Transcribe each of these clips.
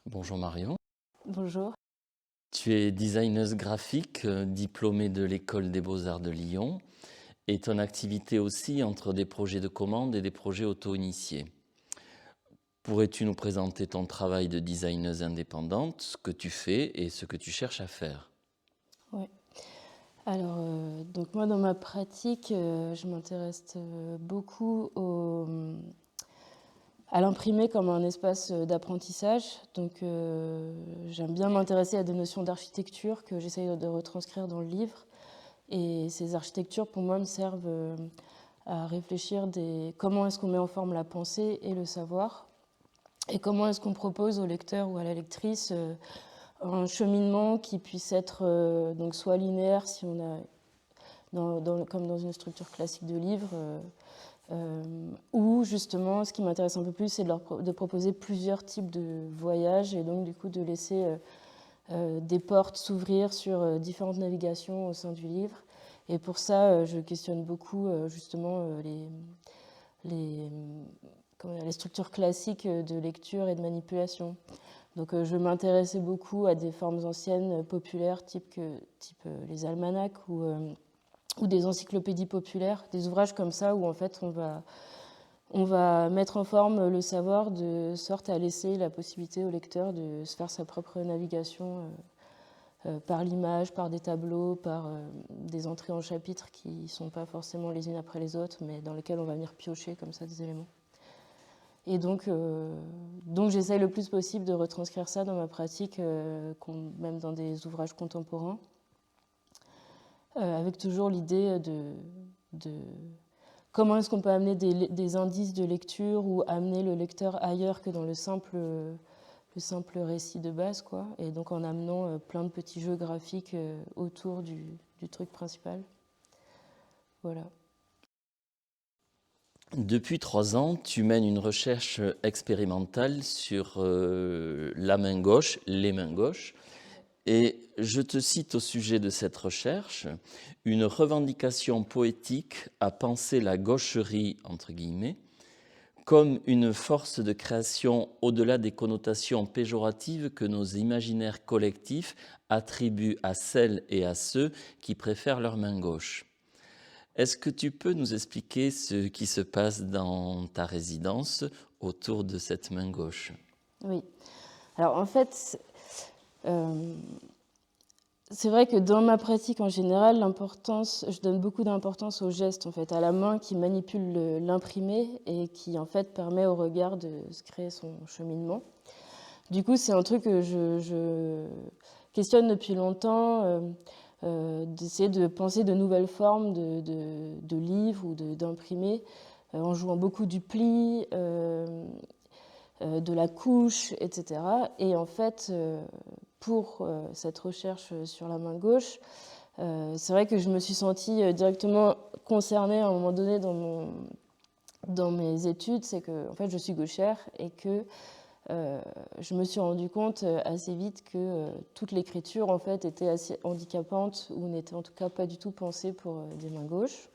Bonjour Marion. Bonjour. Tu es designeuse graphique, diplômée de l'École des Beaux-Arts de Lyon, et ton activité aussi entre des projets de commande et des projets auto-initiés. Pourrais-tu nous présenter ton travail de designeuse indépendante, ce que tu fais et ce que tu cherches à faire? Ouais. Alors, donc moi, dans ma pratique, je m'intéresse beaucoup à l'imprimé comme un espace d'apprentissage. Donc, j'aime bien m'intéresser à des notions d'architecture que j'essaye de retranscrire dans le livre. Et ces architectures, pour moi, me servent à réfléchir comment est-ce qu'on met en forme la pensée et le savoir, et comment est-ce qu'on propose au lecteur ou à la lectrice un cheminement qui puisse être donc soit linéaire si on a comme dans une structure classique de livre, ou justement ce qui m'intéresse un peu plus c'est de proposer plusieurs types de voyages et donc du coup de laisser des portes s'ouvrir sur différentes navigations au sein du livre. Et pour ça, je questionne beaucoup justement les, les structures classiques de lecture et de manipulation. Donc je m'intéressais beaucoup à des formes anciennes populaires type les almanachs ou des encyclopédies populaires, des ouvrages comme ça où en fait on va mettre en forme le savoir de sorte à laisser la possibilité au lecteur de se faire sa propre navigation par l'image, par des tableaux, par des entrées en chapitres qui ne sont pas forcément les unes après les autres, mais dans lesquelles on va venir piocher comme ça des éléments. Et donc j'essaye le plus possible de retranscrire ça dans ma pratique, même dans des ouvrages contemporains, avec toujours l'idée de comment est-ce qu'on peut amener des indices de lecture ou amener le lecteur ailleurs que dans le simple récit de base, quoi. Et donc en amenant plein de petits jeux graphiques autour du truc principal. Voilà. Depuis 3 ans, tu mènes une recherche expérimentale sur la main gauche, les mains gauches. Et je te cite au sujet de cette recherche, une revendication poétique à penser la gaucherie, entre guillemets, comme une force de création au-delà des connotations péjoratives que nos imaginaires collectifs attribuent à celles et à ceux qui préfèrent leur main gauche. Est-ce que tu peux nous expliquer ce qui se passe dans ta résidence autour de cette main gauche? Oui. Alors en fait, euh, c'est vrai que dans ma pratique en général, je donne beaucoup d'importance au geste, en fait, à la main qui manipule l'imprimé et qui en fait permet au regard de se créer son cheminement. Du coup, c'est un truc que je questionne depuis longtemps, d'essayer de penser de nouvelles formes de livres ou d'imprimés, en jouant beaucoup du pli, de la couche, etc. Et en fait, pour cette recherche sur la main gauche, c'est vrai que je me suis sentie directement concernée à un moment donné dans mes études, c'est que en fait, je suis gauchère et que je me suis rendu compte assez vite que toute l'écriture en fait était assez handicapante ou n'était en tout cas pas du tout pensée pour des mains gauches.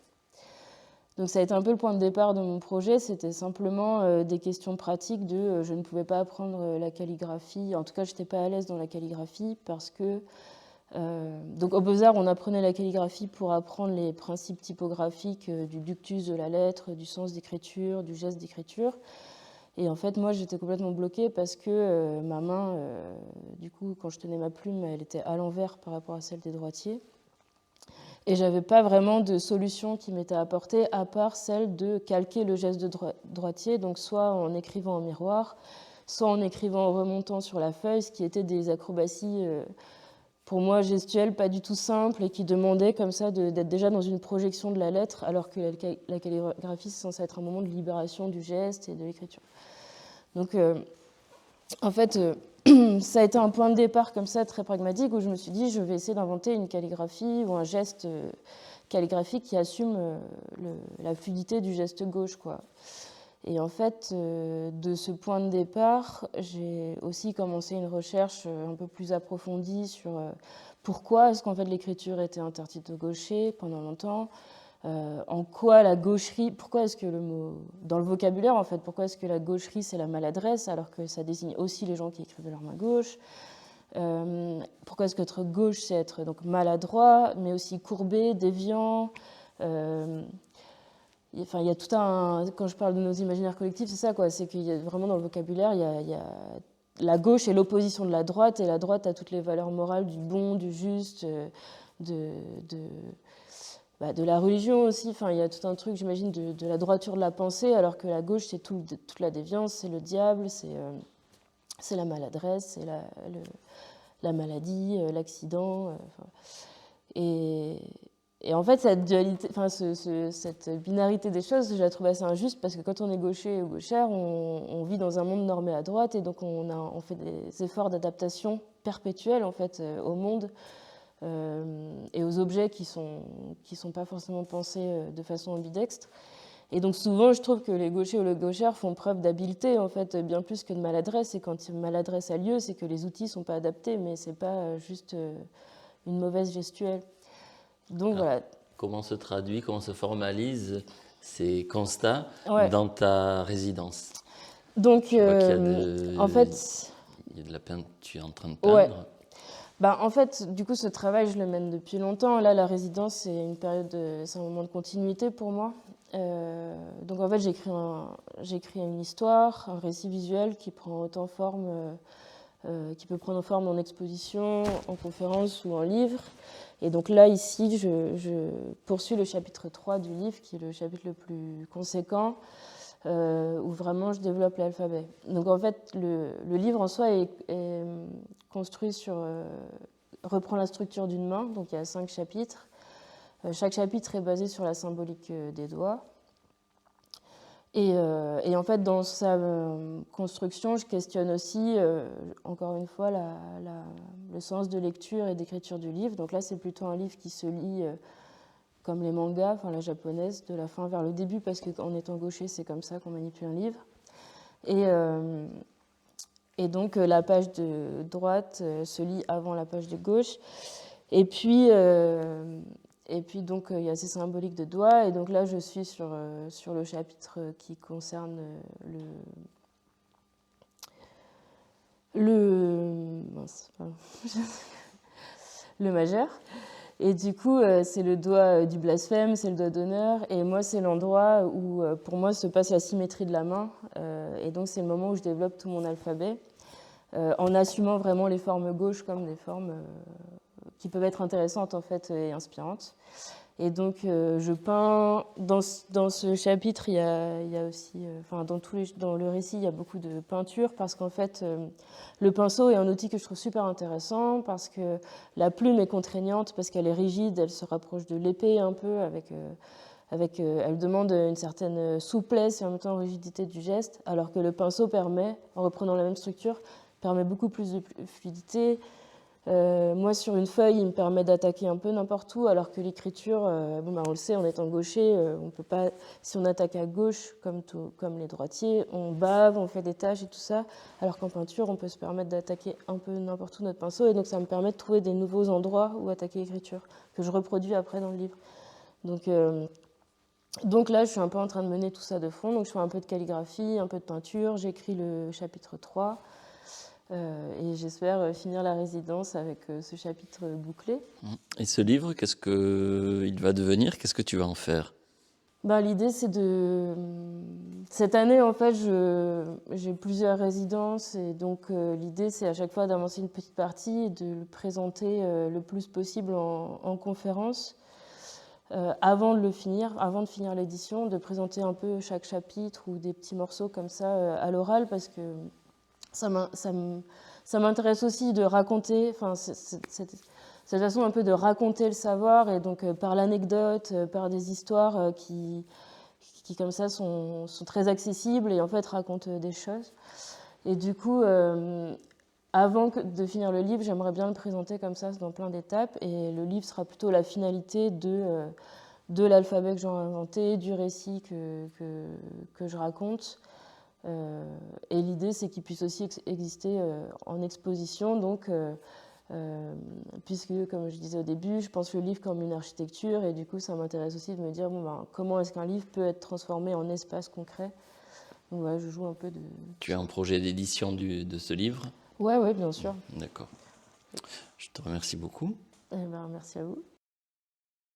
Donc ça a été un peu le point de départ de mon projet, c'était simplement des questions pratiques de je ne pouvais pas apprendre la calligraphie, en tout cas je n'étais pas à l'aise dans la calligraphie parce que donc au Beaux-Arts on apprenait la calligraphie pour apprendre les principes typographiques du ductus de la lettre, du sens d'écriture, du geste d'écriture. Et en fait moi j'étais complètement bloquée parce que ma main, du coup quand je tenais ma plume elle était à l'envers par rapport à celle des droitiers. Et j'avais pas vraiment de solution qui m'était apportée à part celle de calquer le geste de droitier, donc soit en écrivant en miroir, soit en écrivant en remontant sur la feuille, ce qui était des acrobaties pour moi gestuelles pas du tout simples et qui demandaient comme ça d'être déjà dans une projection de la lettre, alors que la calligraphie c'est censé être un moment de libération du geste et de l'écriture. Donc en fait, ça a été un point de départ comme ça très pragmatique où je me suis dit je vais essayer d'inventer une calligraphie ou un geste calligraphique qui assume la fluidité du geste gauche, quoi. Et en fait, de ce point de départ, j'ai aussi commencé une recherche un peu plus approfondie sur pourquoi est-ce qu'en fait l'écriture était interdite aux gauchers pendant longtemps, en quoi la gaucherie, pourquoi est-ce que le mot, dans le vocabulaire en fait, pourquoi est-ce que la gaucherie c'est la maladresse alors que ça désigne aussi les gens qui écrivent de leur main gauche. Pourquoi est-ce qu'être gauche c'est être donc maladroit, mais aussi courbé, déviant. Enfin, il y a tout un. Quand je parle de nos imaginaires collectifs, c'est ça quoi, c'est qu'il y a vraiment dans le vocabulaire, il y a la gauche est l'opposition de la droite, et la droite a toutes les valeurs morales du bon, du juste, de, de, de la religion aussi. Enfin, il y a tout un truc, j'imagine, de la droiture de la pensée, alors que la gauche, c'est toute la déviance, c'est le diable, c'est la maladresse, c'est la maladie, l'accident. Et, et en fait, cette dualité, enfin, cette binarité des choses, je la trouve assez injuste parce que quand on est gaucher ou gauchère, on vit dans un monde normé à droite et donc on fait des efforts d'adaptation perpétuels en fait au monde et aux objets qui sont pas forcément pensés de façon ambidextre. Et donc souvent, je trouve que les gauchers ou les gauchères font preuve d'habileté en fait bien plus que de maladresse. Et quand une maladresse a lieu, c'est que les outils sont pas adaptés, mais c'est pas juste une mauvaise gestuelle. Donc Alors, voilà. comment se traduit, comment se formalise ces constats Ouais. dans ta résidence? Donc, Je vois qu'il y a en fait, il y a de la peinture, tu es en train de ouais. peindre. En fait, du coup, ce travail, je le mène depuis longtemps. Là, la résidence, c'est une période, c'est un moment de continuité pour moi. Donc, en fait, j'écris une histoire, un récit visuel qui prend autant forme, qui peut prendre forme en exposition, en conférence ou en livre. Et donc là, ici, je poursuis le chapitre 3 du livre, qui est le chapitre le plus conséquent, où vraiment je développe l'alphabet. Donc en fait, le livre en soi est construit reprend la structure d'une main, donc il y a 5 chapitres. Chaque chapitre est basé sur la symbolique des doigts. Et en fait, dans sa construction, je questionne aussi, encore une fois, le sens de lecture et d'écriture du livre. Donc là, c'est plutôt un livre qui se lit comme les mangas, enfin la japonaise, de la fin vers le début, parce qu'en étant gaucher, c'est comme ça qu'on manipule un livre. Et donc, la page de droite se lit avant la page de gauche. Et puis donc, il y a ces symboliques de doigts. Et donc là, je suis sur le chapitre qui concerne mince, le majeur. Et du coup, c'est le doigt du blasphème, c'est le doigt d'honneur. Et moi, c'est l'endroit où, pour moi, se passe la symétrie de la main. Et donc, c'est le moment où je développe tout mon alphabet, en assumant vraiment les formes gauches comme des formes qui peuvent être intéressantes, en fait, et inspirantes. Et donc, je peins. Dans ce chapitre, il y a aussi. Enfin, dans le récit, il y a beaucoup de peinture parce qu'en fait, le pinceau est un outil que je trouve super intéressant parce que la plume est contraignante, parce qu'elle est rigide, elle se rapproche de l'épée un peu, elle demande une certaine souplesse et en même temps rigidité du geste, alors que le pinceau permet, en reprenant la même structure, permet beaucoup plus de fluidité. Moi, sur une feuille, il me permet d'attaquer un peu n'importe où, alors que l'écriture, on le sait, en étant gaucher, on peut pas, si on attaque à gauche, comme les droitiers, on bave, on fait des taches et tout ça, alors qu'en peinture, on peut se permettre d'attaquer un peu n'importe où notre pinceau, et donc ça me permet de trouver des nouveaux endroits où attaquer l'écriture, que je reproduis après dans le livre. Donc là, je suis un peu en train de mener tout ça de fond, donc je fais un peu de calligraphie, un peu de peinture, j'écris le chapitre 3, et j'espère finir la résidence avec ce chapitre bouclé. Et ce livre, qu'est-ce qu'il va devenir? Qu'est-ce que tu vas en faire? L'idée, c'est cette année, en fait, j'ai plusieurs résidences, et donc l'idée, c'est à chaque fois d'avancer une petite partie et de le présenter le plus possible en conférence. Avant de finir l'édition, de présenter un peu chaque chapitre ou des petits morceaux comme ça à l'oral, parce que ça m'intéresse aussi de raconter, enfin, cette façon un peu de raconter le savoir, et donc par l'anecdote, par des histoires qui comme ça sont très accessibles et en fait racontent des choses. Et du coup, avant de finir le livre, j'aimerais bien le présenter comme ça dans plein d'étapes, et le livre sera plutôt la finalité de l'alphabet que j'ai inventé, du récit que je raconte. Et l'idée, c'est qu'il puisse aussi exister en exposition, donc puisque, comme je disais au début, je pense le livre comme une architecture, et du coup, ça m'intéresse aussi de me dire, bon, ben, comment est-ce qu'un livre peut être transformé en espace concret. Donc voilà, je joue un peu de... Tu as un projet d'édition de ce livre? Ouais, bien sûr. D'accord. Je te remercie beaucoup. Eh ben, merci à vous.